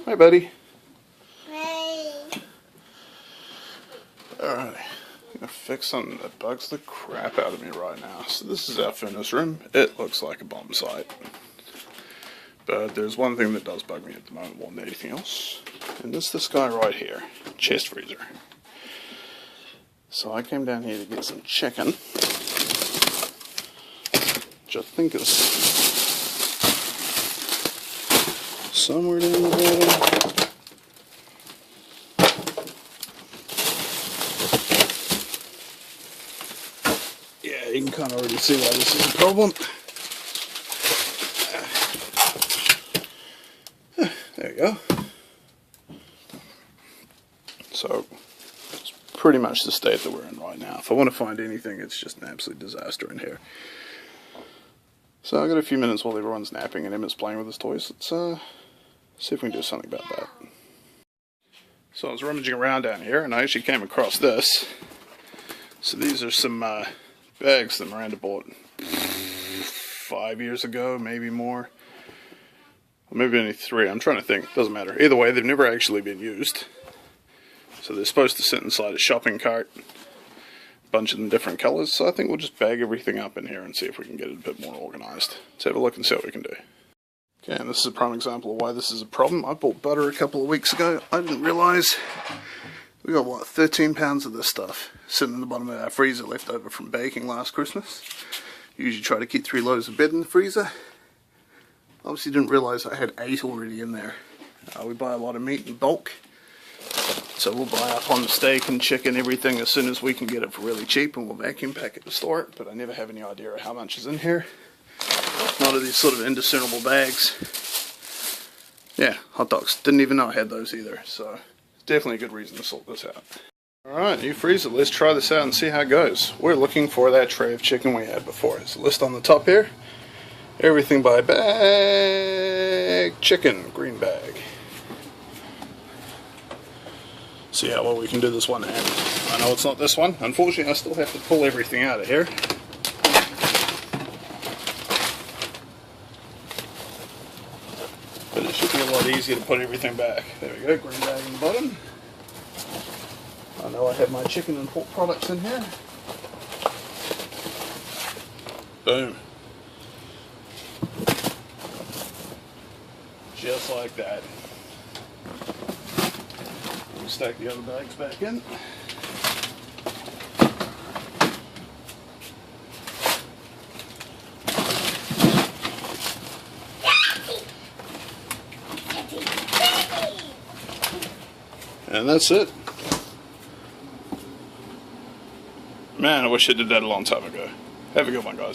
Hi, buddy. Hey. Alright, I'm gonna fix something that bugs the crap out of me right now. So this is our furnace room. It looks like a bomb site. But there's one thing that does bug me at the moment more than anything else. And it's this guy right here. Chest freezer. So I came down here to get some chicken. Which I think is somewhere down the bottom. Yeah, you can kind of already see why this is a problem. There you go. So, it's pretty much the state that we're in right now. If I want to find anything, it's just an absolute disaster in here. So I've got a few minutes while everyone's napping and Emma's playing with his toys. Let's see if we can do something about that. So I was rummaging around down here and I actually came across this. So these are some bags that Miranda bought 5 years ago, maybe more. Or maybe only 3, I'm trying to think, doesn't matter. Either way, they've never actually been used. So they're supposed to sit inside a shopping cart. A bunch of them different colours, so I think we'll just bag everything up in here and see if we can get it a bit more organised. Let's have a look and see what we can do. Okay, and this is a prime example of why this is a problem. I bought butter a couple of weeks ago. I didn't realise we got, what, 13 pounds of this stuff sitting in the bottom of our freezer left over from baking last Christmas. Usually try to keep 3 loaves of bread in the freezer. Obviously didn't realise I had 8 already in there. We buy a lot of meat in bulk. So we'll buy up on the steak and chicken, everything as soon as we can get it for really cheap, and we'll vacuum pack it to store it, but I never have any idea of how much is in here. Not of these sort of indiscernible bags. Yeah, hot dogs. Didn't even know I had those either, so it's definitely a good reason to sort this out. Alright, new freezer. Let's try this out and see how it goes. We're looking for that tray of chicken we had before. There's a list on the top here. Everything by bag. Chicken, green bag. See how well we can do this one hand. I know it's not this one. Unfortunately, I still have to pull everything out of here. But it should be a lot easier to put everything back. There we go, green bag in the bottom. I know I have my chicken and pork products in here. Boom. Just like that. We'll stack the other bags back in. And that's it. Man, I wish I did that a long time ago. Have a good one, guys.